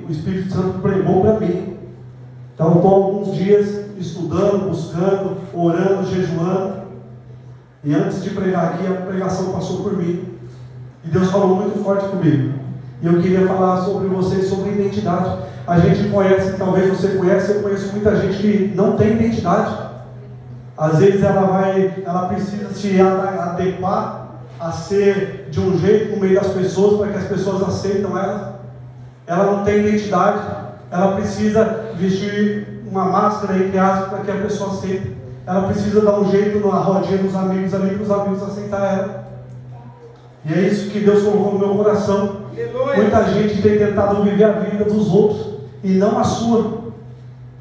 o Espírito Santo pregou para mim. Então eu estou alguns dias estudando, buscando, orando, jejuando. E antes de pregar aqui, a pregação passou por mim. E Deus falou muito forte comigo. E eu queria falar sobre vocês, sobre identidade. A gente conhece, talvez você conheça, eu conheço muita gente que não tem identidade. Às vezes ela precisa se adequar a ser de um jeito no meio das pessoas, para que as pessoas aceitem ela. Ela não tem identidade, ela precisa vestir uma máscara, entre aspas, para que a pessoa aceite. Ela precisa dar um jeito na rodinha dos amigos ali, para os amigos aceitarem ela. E é isso que Deus colocou no meu coração. Muita gente tem tentado viver a vida dos outros e não a sua.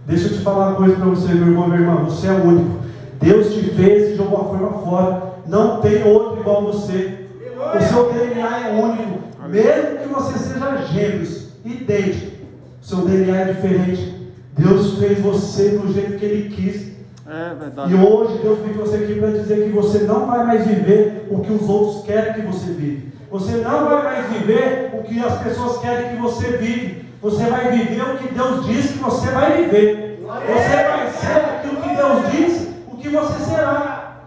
Deixa eu te falar uma coisa para você, meu irmão, minha irmã. Você é único. Deus te fez de alguma forma fora. Não tem outro igual a você. O seu DNA é único. Mesmo que você seja gêmeos, idêntico, o seu DNA é diferente. Deus fez você do jeito que Ele quis. É verdade. E hoje Deus veio você aqui para dizer que você não vai mais viver o que os outros querem que você vive. Você não vai mais viver o que as pessoas querem que você vive. Você vai viver o que Deus diz que você vai viver. Você vai ser aquilo que Deus diz, o que você será.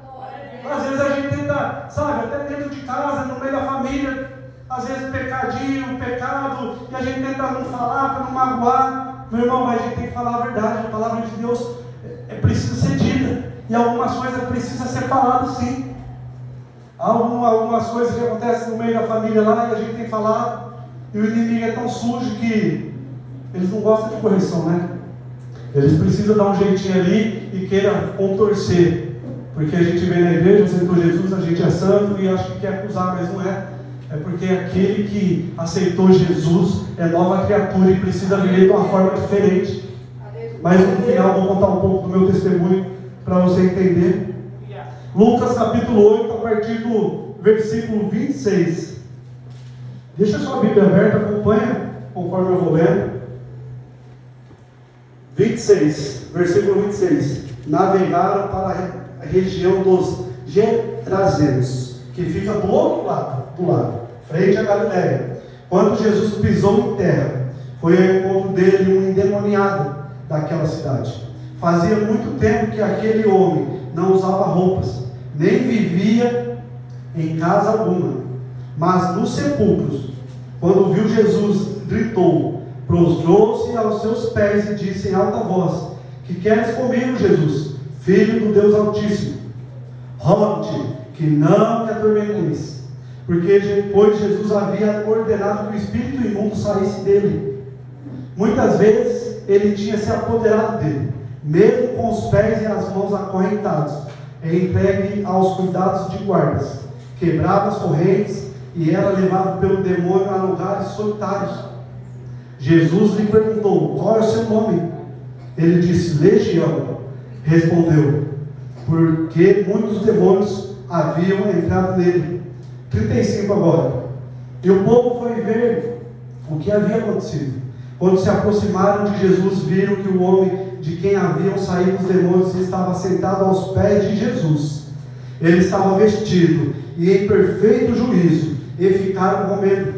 Às vezes a gente tenta, sabe, até dentro de casa, no meio da família, às vezes pecadinho, pecado, e a gente tenta não falar para não magoar. Meu irmão, mas a gente tem que falar a verdade. A palavra de Deus precisa ser dita, e algumas coisas precisam ser faladas sim. Há algumas coisas que acontecem no meio da família lá, e a gente tem falado, e o inimigo é tão sujo que eles não gostam de correção, né? Eles precisam dar um jeitinho ali e queiram contorcer, porque a gente vem na igreja, aceitou Jesus, a gente é santo e acha que quer acusar, mas não é. É porque aquele que aceitou Jesus é nova criatura e precisa viver de uma forma diferente. Mas no final vou contar um pouco do meu testemunho para você entender. Lucas capítulo 8, a partir do versículo 26. Deixa a sua Bíblia aberta, acompanha conforme eu vou lendo. 26, versículo 26. Navegaram para a região dos Gerazenos, que fica do outro lado, frente à Galileia. Quando Jesus pisou em terra, foi ao encontro dele um endemoniado daquela cidade. Fazia muito tempo que aquele homem não usava roupas, nem vivia em casa alguma, mas nos sepulcros. Quando viu Jesus, gritou, prostrou-se aos seus pés e disse em alta voz: que queres comigo, Jesus, Filho do Deus Altíssimo? Rogo-te que não te atormenteis. Porque depois Jesus havia ordenado que o espírito imundo saísse dele. Muitas vezes ele tinha se apoderado dele, mesmo com os pés e as mãos acorrentados, e entregue aos cuidados de guardas. Quebrava as correntes e era levado pelo demônio a lugares solitários. Jesus lhe perguntou: qual é o seu nome? Ele disse: Legião. Respondeu: porque muitos demônios haviam entrado nele. 35 agora. E o povo foi ver o que havia acontecido. Quando se aproximaram de Jesus, viram que o homem de quem haviam saído os demônios estava sentado aos pés de Jesus. Ele estava vestido e em perfeito juízo, e ficaram com medo.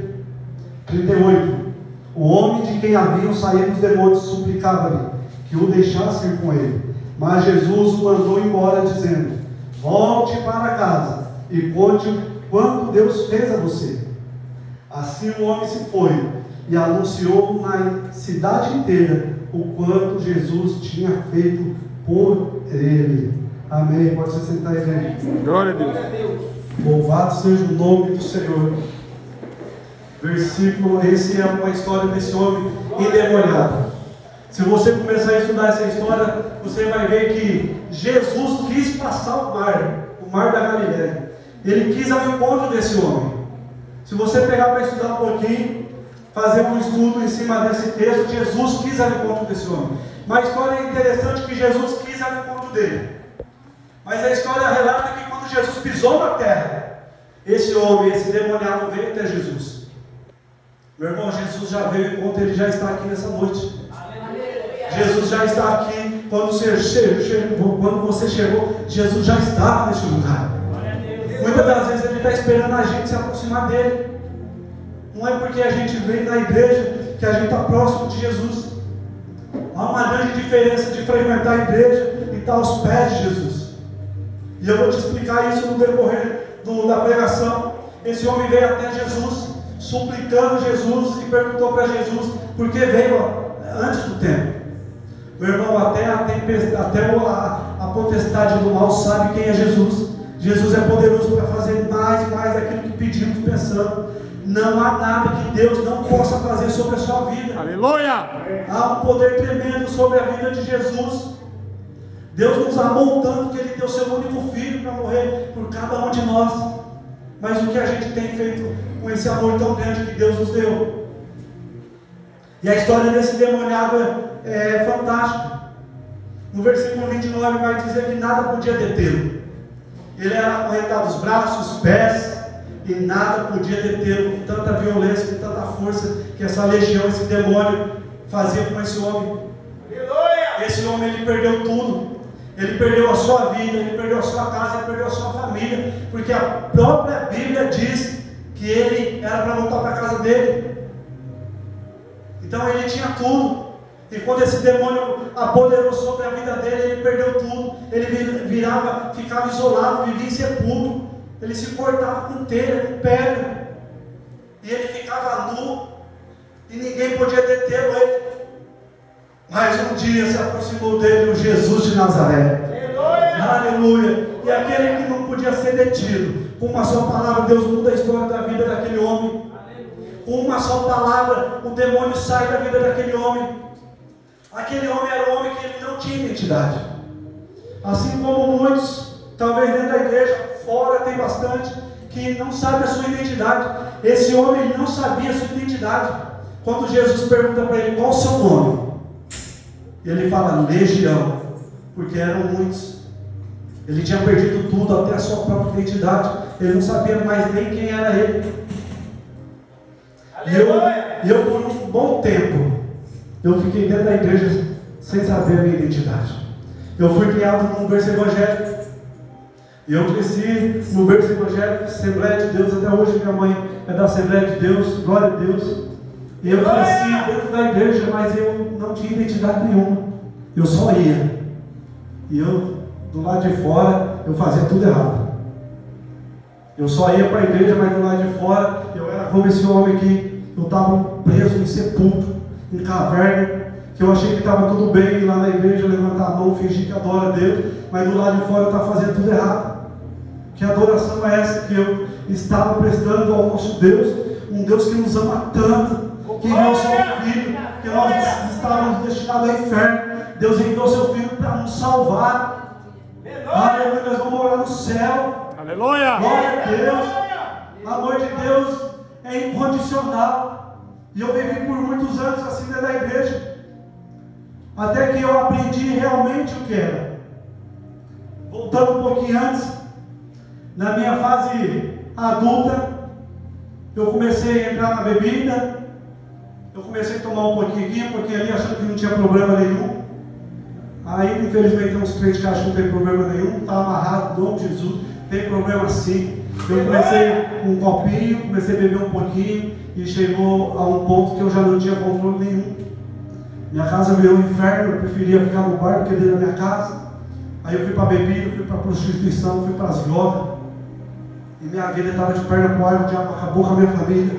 38. O homem de quem haviam saído os demônios suplicava-lhe que o deixasse ir com ele. Mas Jesus o mandou embora, dizendo: volte para casa e conte quanto Deus fez a você. Assim o homem se foi e anunciou na cidade inteira o quanto Jesus tinha feito por ele. Amém. Pode se sentar aí, igreja. Glória a Deus. Louvado seja o nome do Senhor. Versículo, esse é uma história desse homem endemoniado. Se você começar a estudar essa história, você vai ver que Jesus quis passar o mar da Galileia. Ele quis ao encontro desse homem. Se você pegar para estudar um pouquinho, fazer um estudo em cima desse texto, Jesus quis ao encontro desse homem. Mas a história é interessante que Jesus quis ao encontro dele. Mas a história relata que quando Jesus pisou na terra, esse homem, esse demoniado veio até Jesus. Meu irmão, Jesus já veio ao encontro, ele já está aqui nessa noite. Jesus já está aqui. Quando você chegou, Jesus já estava nesse lugar. Muitas das vezes ele está esperando a gente se aproximar dele. Não é porque a gente vem na igreja que a gente está próximo de Jesus. Há uma grande diferença de frequentar a igreja e estar aos pés de Jesus. E eu vou te explicar isso no decorrer da pregação. Esse homem veio até Jesus, suplicando Jesus, e perguntou para Jesus, porque veio antes do tempo. Meu irmão, até a potestade do mal sabe quem é Jesus. Jesus é poderoso para fazer mais daquilo que pedimos pensando. Não há nada que Deus não possa fazer sobre a sua vida. Aleluia! Há um poder tremendo sobre a vida de Jesus. Deus nos amou tanto que Ele deu seu único filho para morrer por cada um de nós. Mas o que a gente tem feito com esse amor tão grande que Deus nos deu? E a história desse demoniado é fantástica. No versículo 29 vai dizer que nada podia detê-lo. Ele era acorrentado os braços, os pés, e nada podia detê-lo, com tanta violência, com tanta força que essa legião, esse demônio fazia com esse homem. Aleluia! Esse homem, ele perdeu tudo. Ele perdeu a sua vida, ele perdeu a sua casa, ele perdeu a sua família, porque a própria Bíblia diz que ele era para voltar para a casa dele. Então ele tinha tudo. E quando esse demônio apoderou sobre a vida dele, ele perdeu tudo. Ele ficava isolado, vivia em sepulcro. Ele se cortava com telha, com pedra. E ele ficava nu. E ninguém podia detê-lo. Mas um dia se aproximou dele o Jesus de Nazaré. Aleluia! E aquele que não podia ser detido, com uma só palavra, Deus muda a história da vida daquele homem. Com uma só palavra, o demônio sai da vida daquele homem. Aquele homem era um homem que ele não tinha identidade. Assim como muitos, talvez dentro da igreja, fora tem bastante, que não sabe a sua identidade. Esse homem não sabia a sua identidade. Quando Jesus pergunta para ele, qual o seu nome? Ele fala, Legião, porque eram muitos. Ele tinha perdido tudo, até a sua própria identidade. Ele não sabia mais nem quem era ele. E eu por um bom tempo, eu fiquei dentro da igreja sem saber a minha identidade. Eu fui criado num berço evangélico. E eu cresci no berço evangélico, Assembleia de Deus. Até hoje minha mãe é da Assembleia de Deus, glória a Deus. E eu cresci dentro da igreja, mas eu não tinha identidade nenhuma. Eu só ia. E eu, do lado de fora, eu fazia tudo errado. Eu só ia para a igreja, mas do lado de fora, eu era como esse homem aqui. Eu estava preso em sepulcro, em caverna, que eu achei que estava tudo bem, ir lá na igreja, levantar a mão, fingir que adora a Deus, mas do lado de fora eu estava fazendo tudo errado. Que adoração é essa que eu estava prestando ao nosso Deus, um Deus que nos ama tanto, que enviou seu Filho, que nós estávamos destinados ao inferno. Deus enviou seu Filho para nos salvar. Aleluia, nós vamos morar no céu. Aleluia! Glória a Deus. O amor de Deus é incondicional. E eu vivi por muitos anos assim dentro da igreja, até que eu aprendi realmente o que era. Voltando um pouquinho antes, na minha fase adulta, eu comecei a entrar na bebida. Eu comecei a tomar um pouquinho, porque ali achando que não tinha problema nenhum. Aí, infelizmente, tem uns crentes que acham que não tem problema nenhum. Está amarrado, em nome de Jesus, tem problema sim. Eu comecei com um copinho, comecei a beber um pouquinho, e chegou a um ponto que eu já não tinha controle nenhum. Minha casa virou um inferno, eu preferia ficar no bar do que dentro da minha casa. Aí eu fui para a bebida, fui para a prostituição, fui para as drogas. E minha vida estava de perna para o ar, o diabo acabou com a minha família.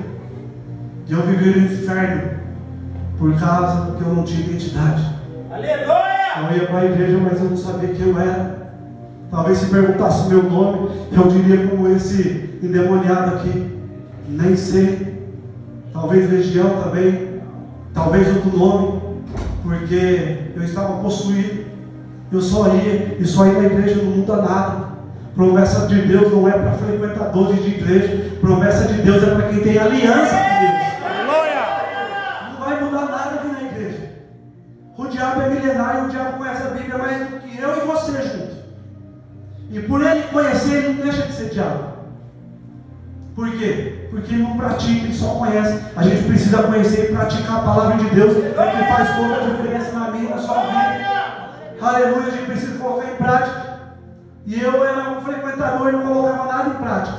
E eu vivi no inferno, por causa que eu não tinha identidade. Aleluia! Eu ia para a igreja, mas eu não sabia quem eu era. Talvez se perguntasse o meu nome, eu diria como esse endemoniado aqui. Nem sei. Talvez Legião também. Talvez outro nome. Porque eu estava possuído. Eu só ia, e só ir na igreja não muda nada. Promessa de Deus não é para frequentadores de igreja. Promessa de Deus é para quem tem aliança com Deus. Não vai mudar nada aqui na igreja. O diabo é milenário, o diabo conhece a Bíblia mais do que eu e você junto. E por ele conhecer, ele não deixa de ser diabo. Por quê? Porque ele não pratica, ele só conhece. A gente precisa conhecer e praticar a palavra de Deus, é que faz toda a diferença na minha e na sua vida. Aleluia, a gente precisa colocar em prática. E eu era um frequentador e não colocava nada em prática.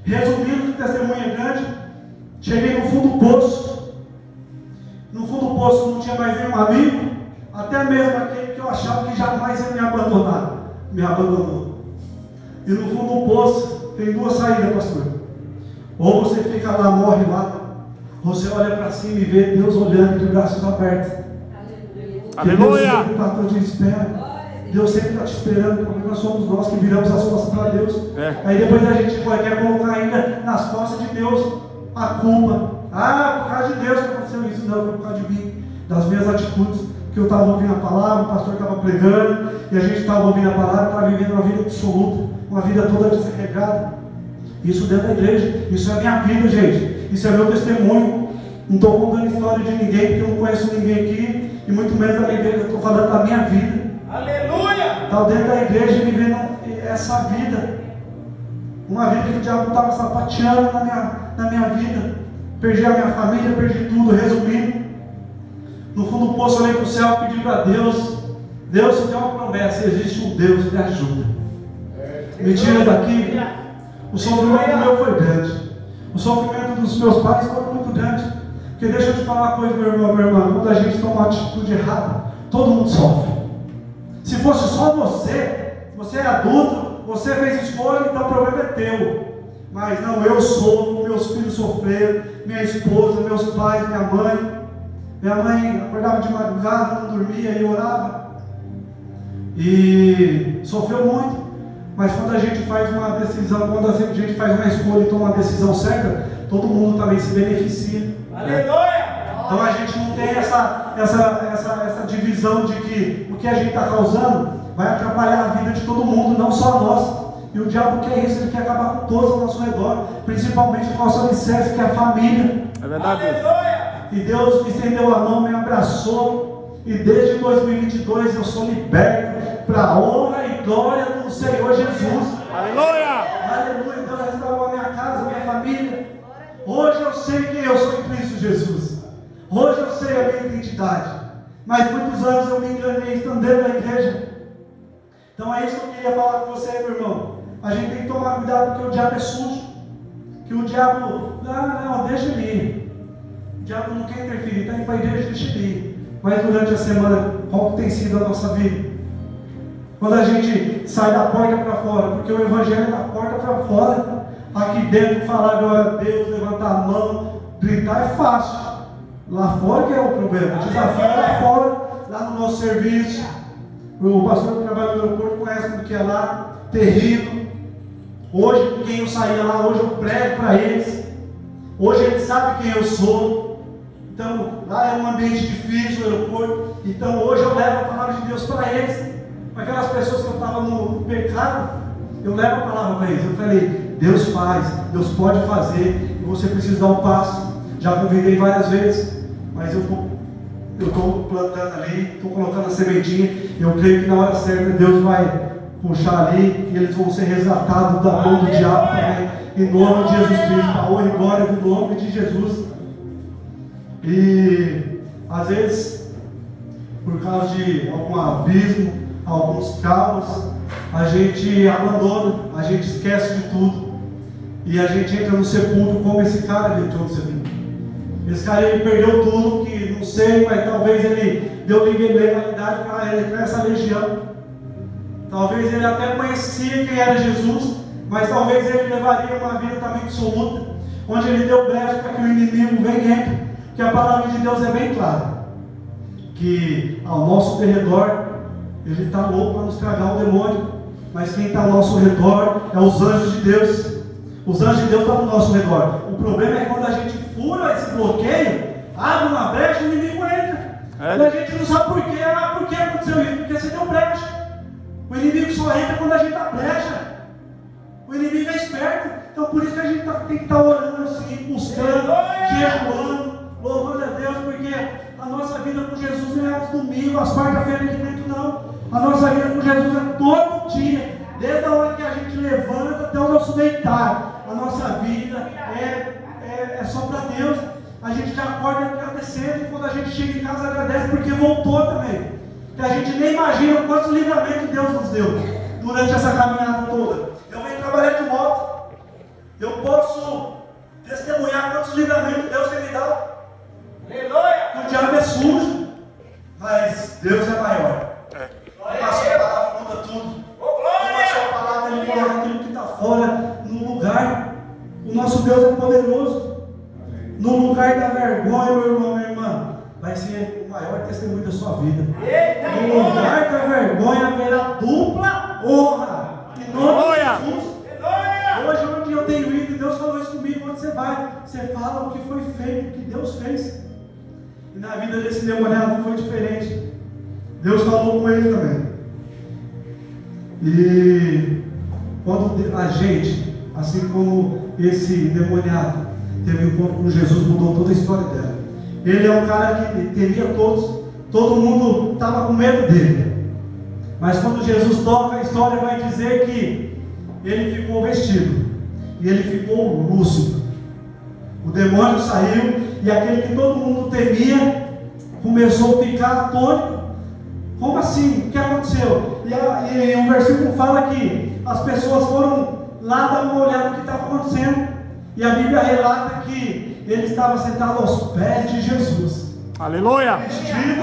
Resumindo, que o testemunho é grande, cheguei no fundo do poço. poço não tinha mais nenhum amigo, até mesmo aquele que eu achava que jamais ia me abandonar, me abandonou. E no fundo do poço tem duas saídas, pastor. Ou você fica lá, morre lá, ou você olha para cima e vê Deus olhando de braços abertos. Aleluia! Deus sempre está te esperando. Deus sempre está te esperando. O problema somos nós que viramos as costas para Deus. Aí depois a gente quer colocar ainda nas costas de Deus a culpa. Por causa de Deus que aconteceu isso. Não, foi por causa de mim, das minhas atitudes. Que eu estava ouvindo a palavra, o pastor estava pregando, e a gente estava ouvindo a palavra, estava vivendo uma vida absoluta, uma vida toda desregada. Isso dentro da igreja, isso é a minha vida, gente. Isso é meu testemunho. Não estou contando história de ninguém, porque eu não conheço ninguém aqui, e muito menos da igreja. Eu estou falando da minha vida. Aleluia! Está dentro da igreja vivendo essa vida. Uma vida que o diabo estava sapateando na minha vida. Perdi a minha família, perdi tudo. Resumindo, no fundo do poço eu olhei para o céu e pedi para Deus: Deus, se tem uma promessa, existe um Deus que me ajuda. Me tira daqui. O sofrimento meu foi grande. O sofrimento dos meus pais foi muito grande. Porque deixa eu te falar uma coisa, meu irmão, minha irmã. Quando a gente toma uma atitude errada, todo mundo sofre. Se fosse só você é adulto, você fez escolha, então o problema é teu. Mas não, eu sofro, meus filhos sofreram, minha esposa, meus pais, minha mãe. Minha mãe acordava de madrugada, não dormia e orava. E sofreu muito. Mas quando a gente faz uma decisão, quando a gente faz uma escolha e toma uma decisão certa, todo mundo também se beneficia. Aleluia! Então a gente não tem essa divisão de que o que a gente está causando vai atrapalhar a vida de todo mundo, não só a nossa. E o diabo quer isso, ele quer acabar com todos ao nosso redor, principalmente o nosso alicerce, que é a família. É verdade. Aleluia! E Deus me estendeu a mão, me abraçou, e desde 2022 eu sou liberto para a honra e glória do Senhor Jesus. Aleluia! Aleluia! Deus restaurou a minha casa, a minha família. Hoje eu sei quem eu sou em Cristo Jesus. Hoje eu sei a minha identidade. Mas muitos anos eu me enganei estando dentro da igreja. Então é isso que eu queria falar com você, meu irmão. A gente tem que tomar cuidado porque o diabo é sujo. Que o diabo, não, deixa ele ir. O diabo não quer interferir, está indo para a igreja, deixa ele ir. Mas durante a semana, qual tem sido a nossa vida? Quando a gente sai da porta para fora, porque o evangelho é da porta para fora. Aqui dentro falar glória a Deus, levantar a mão, gritar é fácil. Lá fora que é o problema. O desafio é lá fora, lá no nosso serviço. O pastor que trabalha no aeroporto conhece como que é lá, terrível. Hoje, quem eu saía lá, hoje eu prego para eles. Hoje eles sabem quem eu sou. Então, lá é um ambiente difícil, o aeroporto. Então, hoje eu levo a palavra de Deus para eles. Para aquelas pessoas que eu estava no pecado, eu levo a palavra para eles. Eu falei, Deus faz, Deus pode fazer, e você precisa dar um passo. Já convidei várias vezes, mas eu estou plantando ali, estou colocando a sementinha. Eu creio que na hora certa Deus vai puxar ali e eles vão ser resgatados da mão do diabo também, em nome de Jesus Cristo, a honra e glória do nome de Jesus. E às vezes, por causa de algum abismo, alguns caos, a gente abandona, a gente esquece de tudo e a gente entra no sepulcro como esse cara entrou no sepulcro. Esse cara, ele perdeu tudo, que não sei, mas talvez ele deu legalidade para essa legião. Talvez ele até conhecia quem era Jesus, mas talvez ele levaria uma vida também absoluta, onde ele deu brecha para que o inimigo venha e entre. Que a palavra de Deus é bem clara, que ao nosso derredor, ele está louco para nos tragar o demônio, mas quem está ao nosso redor é os anjos de Deus. Os anjos de Deus estão ao nosso redor. O problema é quando a gente fura esse bloqueio, abre uma brecha e o inimigo entra. E a gente não sabe por quê. Por que aconteceu isso? Porque você deu brecha. O inimigo só entra quando a gente dá brecha. O inimigo é esperto. Então por isso que a gente tem que estar orando assim, buscando, jejuando, louvando a Deus, porque a nossa vida com Jesus não é aos domingos, às quarta-feiras aqui dentro, não. A nossa vida com Jesus é todo dia, desde a hora que a gente levanta até o nosso deitar. A nossa vida é só para Deus. A gente já acorda agradecendo, e quando a gente chega em casa agradece porque voltou também. Que a gente nem imagina quantos livramentos Deus nos deu durante essa caminhada toda. Eu venho trabalhar de moto, eu posso testemunhar quantos livramentos Deus tem me dado. Aleluia! O diabo é sujo. Deus é maior. Como a sua palavra muda tudo. Como a sua palavra ele coloca aquilo que está fora no lugar. O nosso Deus é poderoso. No lugar da vergonha, meu irmão, minha irmã, vai ser o maior testemunho da sua vida. No lugar da vergonha haverá dupla honra. Em nome de Jesus. Hoje, onde eu tenho ido, Deus falou isso comigo. Onde você vai, você fala o que foi feito, o que Deus fez. E na vida desse demoniado foi diferente. Deus falou com ele também. E quando a gente, assim como esse demoniado, teve um encontro com Jesus, mudou toda a história dela. Ele é um cara que temia todos, todo mundo estava com medo dele. Mas quando Jesus toca, a história vai dizer que ele ficou vestido e ele ficou lúcido. O demônio saiu e aquele que todo mundo temia começou a ficar atônito. Como assim? O que aconteceu? E um versículo fala que as pessoas foram lá dar uma olhada no que estava acontecendo. E a Bíblia relata que ele estava sentado aos pés de Jesus. Aleluia! Vestido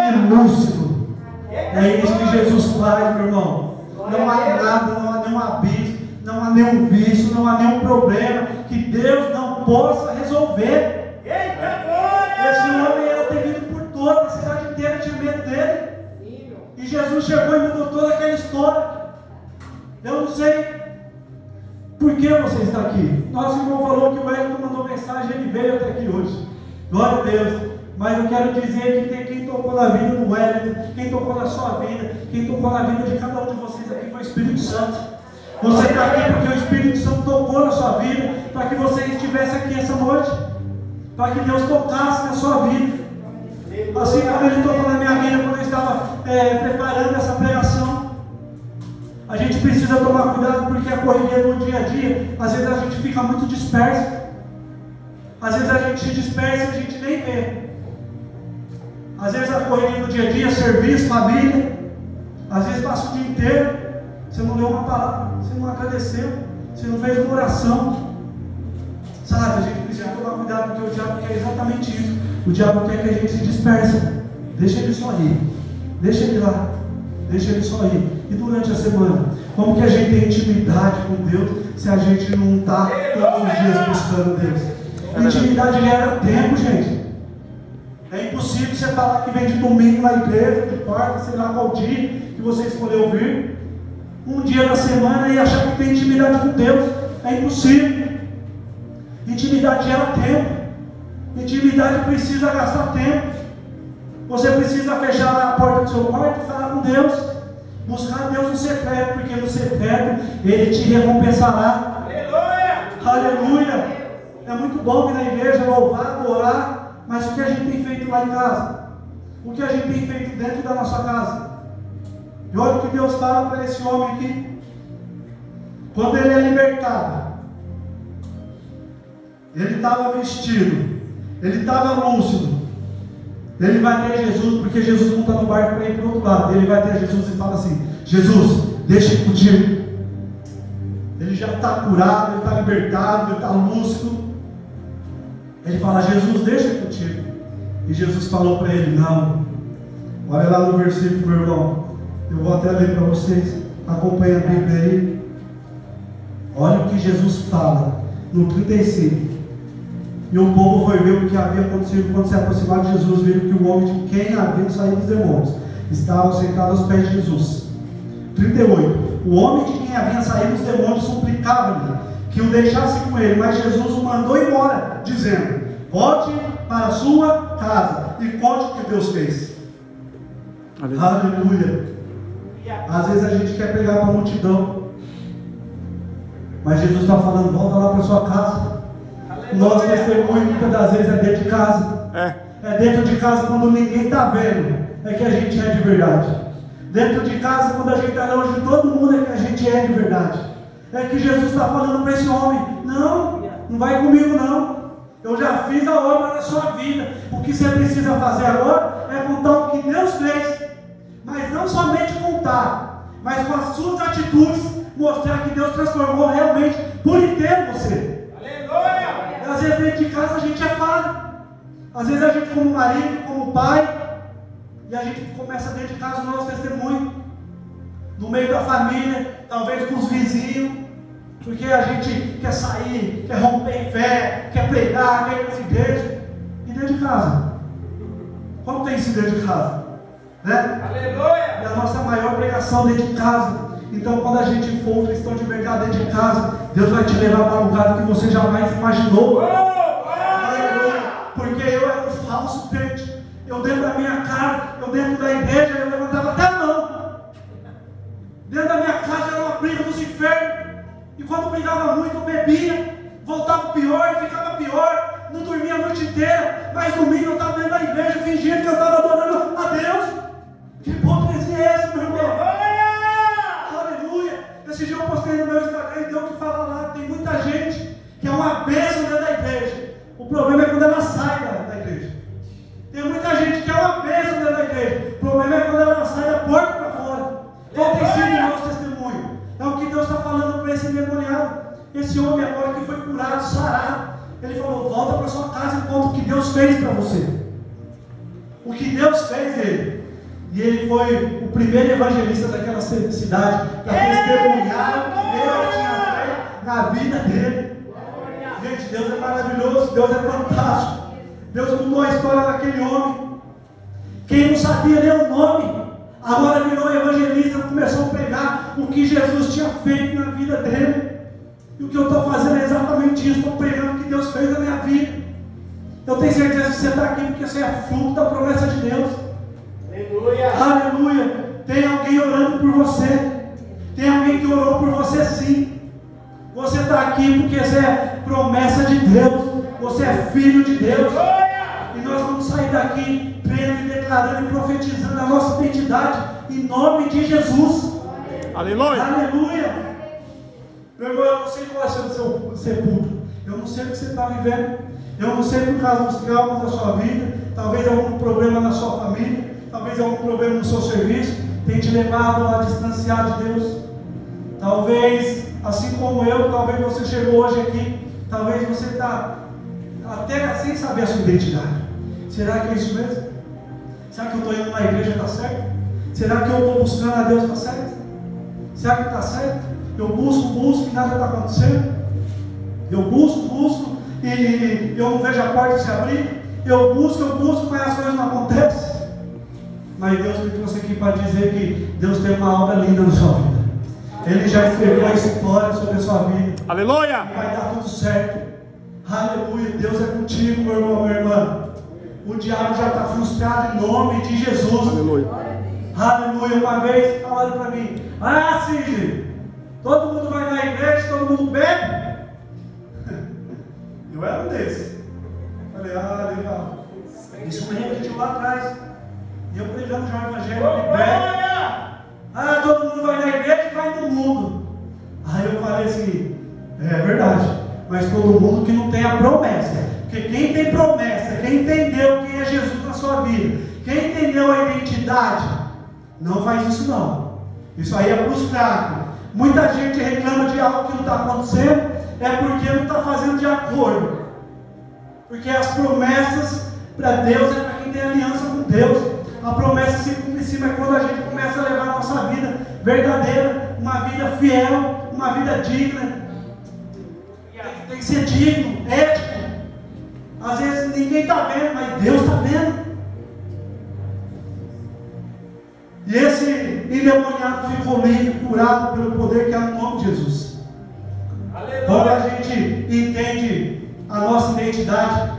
e lúcido. É isso que Jesus faz, meu irmão. Não há nada, não há nenhum abismo, não há nenhum vício, não há nenhum problema que Deus não possa resolver. Esse homem era temido por toda a cidade inteira, tinha medo dele. E Jesus chegou e mudou toda aquela história. Eu não sei por que você está aqui. Nosso irmão falou que o Wellington mandou mensagem, ele veio até aqui hoje. Glória a Deus. Mas eu quero dizer que tem quem tocou na vida do Wellington, quem tocou na sua vida, quem tocou na vida de cada um de vocês aqui foi o Espírito Santo. Você está aqui porque o Espírito Santo tocou na sua vida, para que você estivesse aqui essa noite, para que Deus tocasse na sua vida. Assim como Ele tocou na minha vida quando eu estava preparando essa pregação. A gente precisa tomar cuidado porque a correria do dia a dia, às vezes a gente fica muito disperso. Às vezes a gente se dispersa e a gente nem vê. Às vezes a correria do dia a dia, serviço, família. Às vezes passa o dia inteiro, você não leu uma palavra, você não agradeceu, você não fez uma oração. Sabe, a gente precisa tomar cuidado porque o diabo quer exatamente isso. O diabo quer que a gente se disperse. Deixa ele só ir. Deixa ele lá. Deixa ele só ir. E durante a semana, como que a gente tem intimidade com Deus se a gente não está todos os dias buscando Deus? Intimidade gera tempo, gente. É impossível você falar que vem de domingo na igreja, de quarta, sei lá qual dia que você escolheu vir, um dia da semana e achar que tem intimidade com Deus. É impossível. Intimidade gera tempo. Intimidade precisa gastar tempo. Você precisa fechar a porta do seu quarto e falar com Deus. Buscar Deus no secreto, porque no secreto Ele te recompensará. Aleluia! Aleluia! É muito bom vir na igreja, louvar, adorar, mas o que a gente tem feito lá em casa? O que a gente tem feito dentro da nossa casa? E olha o que Deus fala para esse homem aqui. Quando ele é libertado, ele estava vestido, ele estava lúcido. Ele vai ter Jesus, porque Jesus não está no barco para ir para o outro lado. Ele vai ter Jesus e fala assim: Jesus, deixa eu contigo. Ele já está curado, ele está libertado, ele está lúcido. Ele fala: Jesus, deixa eu contigo. E Jesus falou para ele: não. Olha lá no versículo, meu irmão. Eu vou até ler para vocês. Acompanha a Bíblia aí. Olha o que Jesus fala no 35. E o povo foi ver o que havia acontecido. Quando se aproximaram de Jesus, viram que o homem de quem havia saído os demônios estava sentado aos pés de Jesus. 38. O homem de quem havia saído os demônios suplicava-lhe que o deixasse com ele, mas Jesus o mandou embora, dizendo: volte para a sua casa e conte o que Deus fez. Aleluia. Às vezes a gente quer pegar para a multidão, mas Jesus está falando: volta lá para a sua casa. Nosso testemunho muitas das vezes é dentro de casa. É dentro de casa quando ninguém está vendo, é que a gente é de verdade. Dentro de casa, quando a gente está longe de todo mundo, é que a gente é de verdade. É que Jesus está falando para esse homem: não vai comigo não. Eu já fiz a obra na sua vida. O que você precisa fazer agora é contar o que Deus fez. Mas não somente contar, mas com as suas atitudes mostrar que Deus transformou realmente por inteiro você. Às vezes dentro de casa a gente é falho. Às vezes a gente, como marido, como pai, E a gente começa dentro de casa o nosso testemunho, no meio da família, talvez com os vizinhos, porque a gente quer sair, quer romper em fé, quer pregar, quer ir para as igrejas. E dentro de casa? Como tem sido dentro de casa? Né? Aleluia! E a nossa maior pregação dentro de casa. Então, quando a gente for um cristão de verdade dentro de casa, Deus vai te levar para um lugar que você jamais imaginou. Aleluia! Porque eu era um falso crente. Eu dentro da minha casa, eu dentro da igreja, eu levantava até a mão. Dentro da minha casa era uma briga dos infernos. E quando brigava muito, eu bebia, voltava pior, ficava pior, não dormia a noite inteira. Mas domingo eu estava dentro da igreja, fingindo que eu estava adorando a Deus. Que hipocrisia é essa, meu irmão? Aleluia! Esse dia eu postei no meu Instagram e deu o que falar lá. Tem muita gente que é uma bênção dentro da igreja. O problema é quando ela sai da igreja. Tem muita gente que é uma bênção dentro da igreja. O problema é quando ela sai da porta para fora. Qual tem sido o nosso testemunho? É o que Deus está falando para esse endemoniado. Esse homem agora que foi curado, sarado. Ele falou: volta para sua casa e conta o que Deus fez para você. O que Deus fez ele. E ele foi o primeiro evangelista daquela cidade para testemunhar o que Deus tinha feito na vida dele. Gente, Deus é maravilhoso, Deus é fantástico. Deus mudou a história daquele homem. Quem não sabia nem o nome, agora virou evangelista, começou a pregar o que Jesus tinha feito na vida dele. E o que eu estou fazendo é exatamente isso, estou pregando o que Deus fez na minha vida. Eu tenho certeza que você está aqui porque você é fruto da promessa de Deus. Aleluia! Aleluia! Tem alguém orando por você. Tem alguém que orou por você sim. Você está aqui porque você é promessa de Deus. Você é filho de Deus. E nós vamos sair daqui crendo e declarando e profetizando a nossa identidade em nome de Jesus. Aleluia! Aleluia! Meu irmão, eu não sei qual é o seu sepulcro. Eu não sei o que você está vivendo. Eu não sei por causa dos traumas da sua vida. Talvez algum problema na sua família. Talvez algum problema no seu serviço. Tem te levado a distanciar de Deus. Talvez, assim como eu, talvez você chegou hoje aqui. Talvez você está até sem saber a sua identidade. Será que é isso mesmo? Será que eu estou indo na igreja está certo? Será que eu estou buscando a Deus está certo? Será que está certo? Eu busco e nada está acontecendo. Eu busco e eu não vejo a porta se abrir. Eu busco, mas as coisas não acontecem. Mas Deus me trouxe aqui para dizer que Deus tem uma obra linda na sua vida. Ele já escreveu a história sobre a sua vida. Aleluia! Vai dar tudo certo. Aleluia. Deus é contigo, meu irmão, minha irmã. O diabo já está frustrado em nome de Jesus. Aleluia! Aleluia. Uma vez falaram para mim: ah, Cid, todo mundo vai na igreja, todo mundo bebe. Eu era um desses. Falei: ah, legal. Isso me refletiu lá atrás. E eu pregando já o evangelho de bebe. Ah, todo mundo vai na igreja e vai no mundo. Aí eu falei assim: é verdade, mas todo mundo que não tem a promessa. Porque quem tem promessa, quem entendeu quem é Jesus na sua vida, quem entendeu a identidade, não faz isso não. Isso aí é para os fracos. Muita gente reclama de algo que não está acontecendo, é porque não está fazendo de acordo. Porque as promessas para Deus é para quem tem aliança com Deus. A promessa se cumpre em cima é quando a gente começa a levar a nossa vida verdadeira, uma vida fiel, uma vida digna. Tem que ser digno, ético. Às vezes ninguém está vendo, mas Deus está vendo. E esse endemoniado ficou livre, curado pelo poder que há no nome de Jesus. Aleluia. Quando a gente entende a nossa identidade,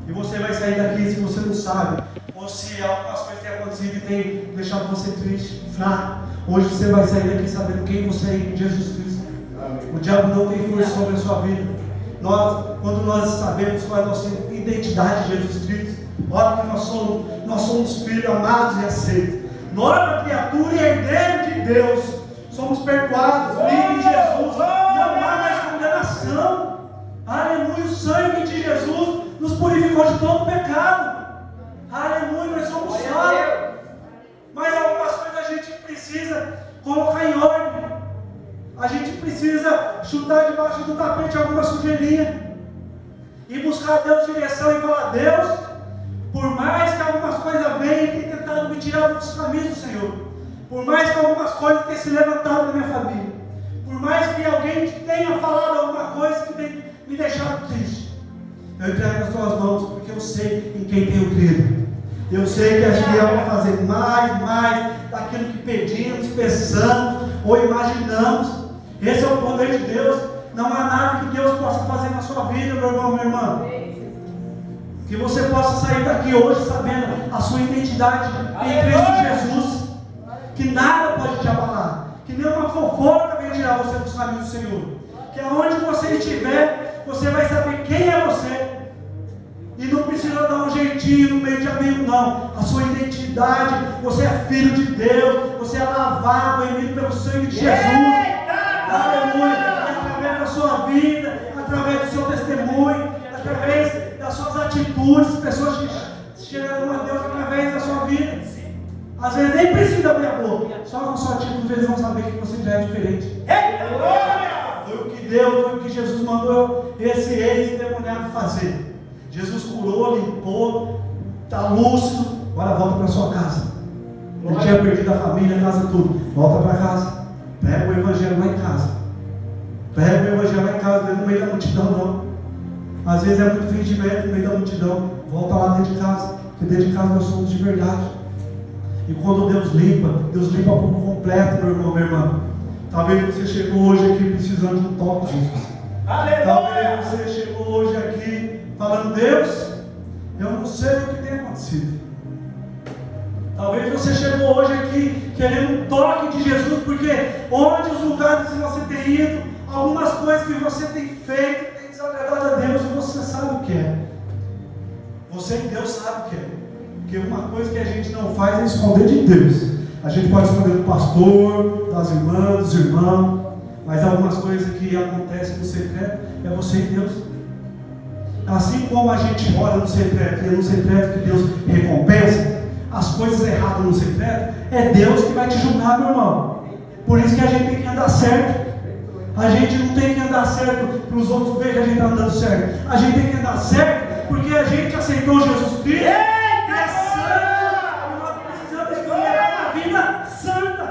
e você vai sair daqui se você não sabe, ou se algumas coisas têm acontecido e tem deixado você triste, fraco, hoje você vai sair daqui sabendo quem você é em Jesus Cristo. O diabo não tem força sobre a sua vida. Quando nós sabemos qual é a nossa identidade em Jesus Cristo, olha que nós somos filhos amados e aceitos. Nova criatura e herdeiro de Deus. Somos perdoados, livres em Jesus. Não há mais condenação. Aleluia, o sangue de Jesus nos purificou de todo pecado. Aleluia, nós somos salvos. Mas algumas coisas a gente precisa colocar em ordem. A gente precisa chutar debaixo do tapete alguma sujeirinha e buscar a Deus direção e falar: Deus, por mais que algumas coisas venham e tirado dos caminhos do Senhor. Por mais que algumas coisas tenham se levantado na minha família, por mais que alguém tenha falado alguma coisa que tenha me deixado triste, eu entrego nas tuas mãos, porque eu sei em quem tenho crido. Eu sei que és fiel para fazer mais daquilo que pedimos, pensamos ou imaginamos. Esse é o poder de Deus. Não há nada que Deus possa fazer na sua vida, meu irmão, minha irmã. Que você possa sair daqui hoje sabendo a sua identidade em Cristo Jesus. Que nada pode te abalar. Que nenhuma fofoca venha tirar você dos caminhos do Senhor. Que aonde você estiver, você vai saber quem é você. E não precisa dar um jeitinho no meio de amigo, não. A sua identidade, você é filho de Deus, você é lavado, remido pelo sangue de Jesus. Aleluia. Através da sua vida, através do seu testemunho, através das suas atitudes, pessoas que chegaram a Deus através da sua vida. Às vezes nem precisa abrir a boca, só com a sua atitude eles vão saber que você já é diferente. Foi o que Deus, foi o que Jesus mandou esse ex-endemoniado fazer. Jesus curou, limpou, está lúcido, agora volta para sua casa. Ele tinha perdido a família, a casa, tudo. Volta para casa. Prega o evangelho lá em casa. Prega o evangelho lá em casa, no meio da multidão não. Às vezes é muito fingimento no meio da multidão. Volta lá dentro de casa, porque dentro de casa nós somos de verdade. E quando Deus limpa por completo, meu irmão, minha irmã. Talvez você chegou hoje aqui precisando de um toque de Jesus. Talvez você chegou hoje aqui falando, Deus, eu não sei o que tem acontecido. Talvez você chegou hoje aqui querendo um toque de Jesus, porque onde os lugares que você tem ido, algumas coisas que você tem feito, tem desagradado a Deus, e você sabe o que é. Você e Deus sabe o que é. Porque uma coisa que a gente não faz é esconder de Deus. A gente pode esconder do pastor, das irmãs, dos irmãos, mas algumas coisas que acontecem no secreto, é você e Deus. Assim como a gente ora no secreto, e é no secreto que Deus recompensa, as coisas erradas no secreto, é Deus que vai te julgar, meu irmão. Por isso que a gente tem que andar certo. A gente não tem que andar certo para os outros verem que a gente está andando certo. A gente tem que andar certo porque a gente aceitou Jesus Cristo. É santo. E nós precisamos viver uma vida santa.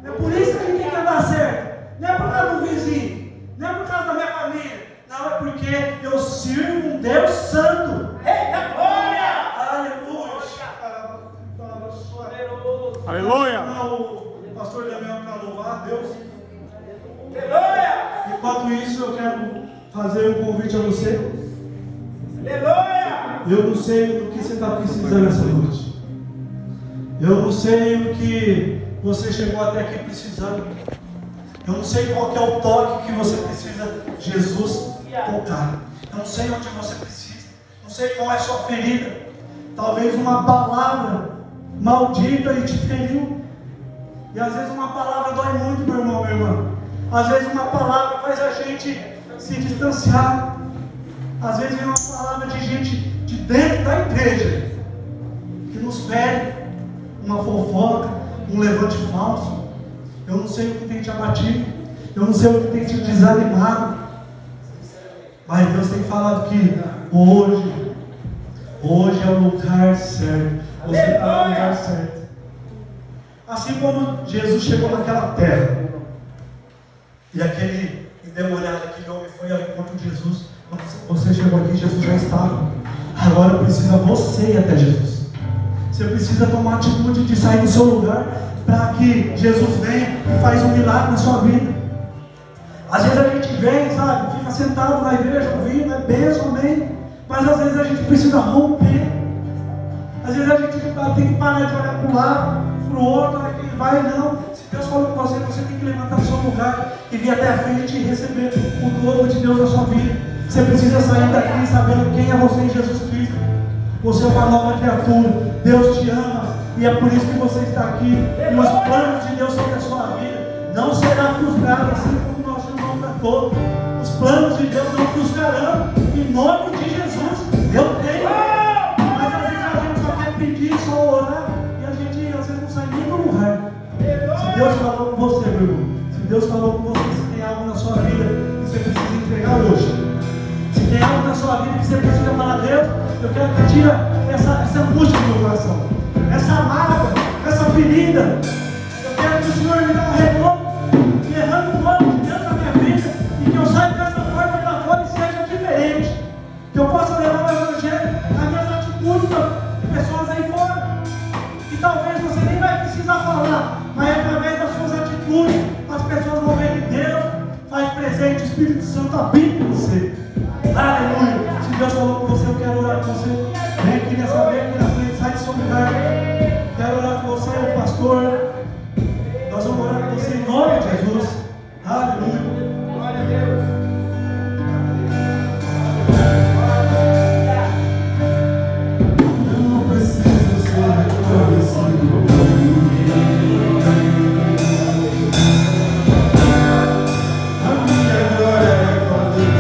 É por isso que a gente tem que andar certo. Não é por causa do vizinho, não é por causa da minha família. Não, é porque eu sirvo um Deus santo. Eita glória! Aleluia! Aleluia! O pastor Damião para louvar a Deus. Aleluia! Enquanto isso, eu quero fazer um convite a você. Aleluia! Eu não sei do que você está precisando essa noite. Eu não sei o que você chegou até aqui precisando. Eu não sei qual que é o toque que você precisa Jesus tocar. Eu não sei onde você precisa. Não sei qual é a sua ferida. Talvez uma palavra maldita e te feriu. E às vezes uma palavra dói muito, meu irmão, minha irmã. Às vezes uma palavra faz a gente se distanciar. Às vezes vem uma palavra de gente de dentro da igreja que nos fere, uma fofoca, um levante falso. Eu não sei o que tem te abatido, eu não sei o que tem te desanimado, mas Deus tem falado que hoje é o lugar certo. Você está no lugar certo. Assim como Jesus chegou naquela terra e aquele endemoniado, aquele homem foi ao encontro de Jesus. Você chegou aqui, Jesus já estava. Agora precisa você ir até Jesus. Você precisa tomar a atitude de sair do seu lugar para que Jesus venha e faz um milagre na sua vida. Às vezes a gente vem, sabe, fica sentado na igreja ouvindo, é bênção, amém. Mas às vezes a gente precisa romper. Às vezes a gente tem que parar de olhar para um lado, para o outro, que vai, não. Se Deus falou com você, você tem que levantar do seu lugar e vir até a frente e receber o novo de Deus na sua vida. Você precisa sair daqui sabendo quem é você em Jesus Cristo. Você é uma nova criatura. Deus te ama e é por isso que você está aqui. E os planos de Deus sobre a sua vida não será frustrado, assim como nosso irmão cantou. Os planos de Deus não frustrarão. Em nome de Jesus, eu tenho. Mas às vezes a gente só quer pedir, só orar, e a gente às vezes não sai nem do lugar. Se Deus falou com você, meu irmão, se Deus falou com você, se tem algo na sua vida que você precisa entregar hoje, se tem algo na sua vida que você precisa falar, Deus, eu quero que tira essa angústia do meu coração, essa mágoa ferida. Eu quero que o Senhor me dê um renovo, derrame o fogo de Deus na minha vida, e que eu saia dessa porta para fora e seja diferente. Que eu possa levar o Evangelho nas minhas atitudes de pessoas aí fora. E talvez você nem vai precisar falar, mas através das suas atitudes, as pessoas vão ver que Deus faz presente, o Espírito Santo habita em você. Aleluia. Se Deus falou com você, eu quero orar com você. Vem aqui nessa vez, aqui na frente, sai do seu lugar. Quero orar com você, o pastor. Nós vamos orar com você em nome de Jesus. Aleluia. Glória a Deus. Não preciso ser reconhecido por ninguém. A minha glória é fazer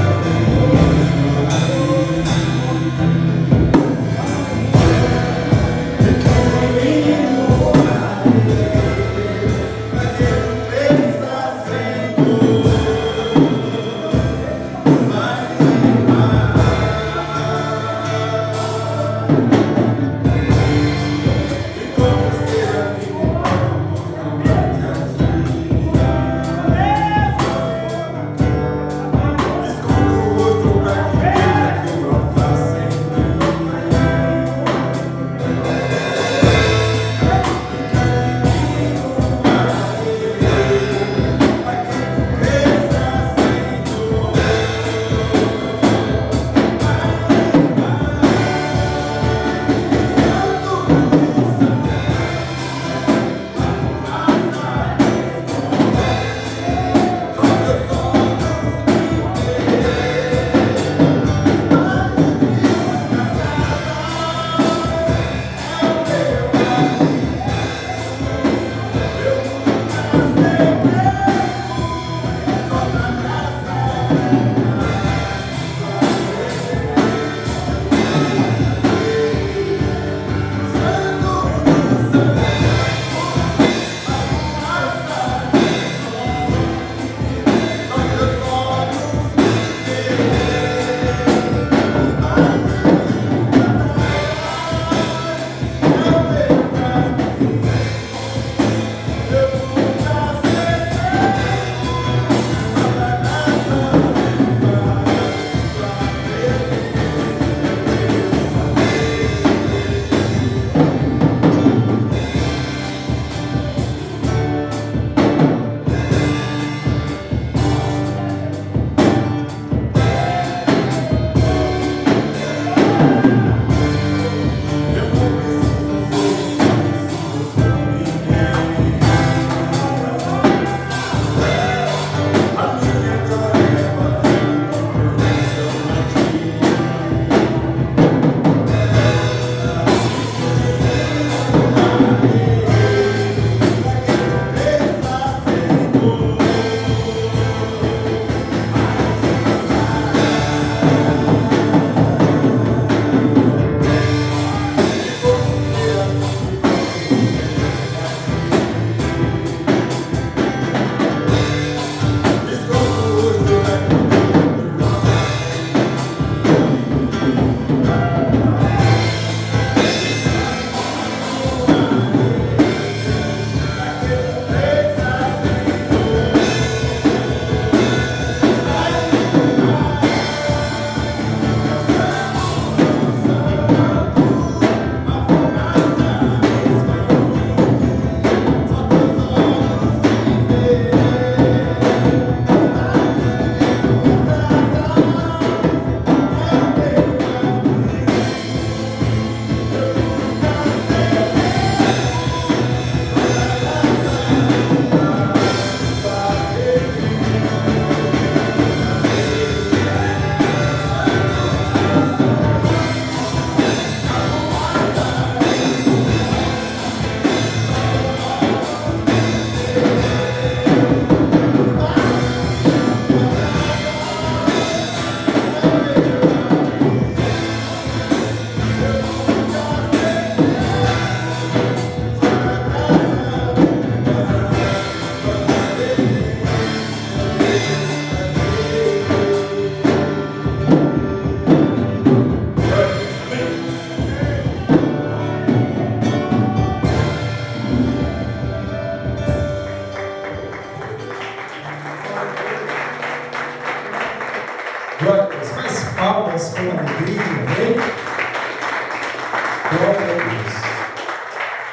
Glória a Deus. Mais palmas com alegria, amém? Glória a Deus.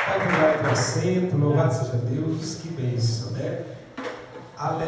Pode mudar para assento, louvado seja Deus, que bênção, né? Aleluia.